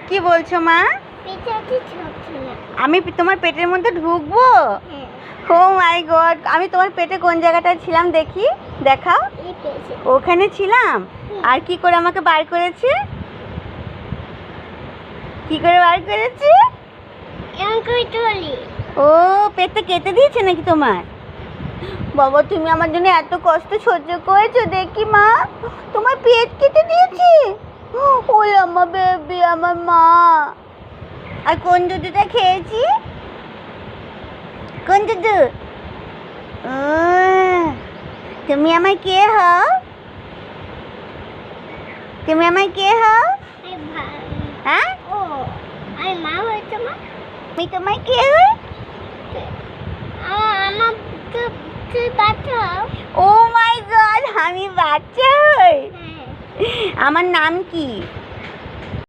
কি বলছো মা? আমি তোমার পেটের মধ্যে ঢুকবো? ও মাই গড, আমি তোমার পেটে কোন জায়গাটায় ছিলাম দেখি, দেখাও। ওখানে ছিলাম। আর কি করে আমাকে বার করেছে? কি করে বার করেছে? ও পেটটা কেটে দিয়েছে নাকি তোমার? বাবা তুমি আমার জন্য এত কষ্ট সহ্য করেছো দেখি মা, তোমার পেট কেটে দিয়েছে। ওই আমার বেবি, আমার মা। আর কোন দুধটা খেয়েছি? কোন দুধ? তুমি আমার কে হও? তুমি আমার কে হও? হ্যাঁ, আমি তোমার কে হই? ও মাই গড, আমি বাচ্চা হই? আমার নাম কি?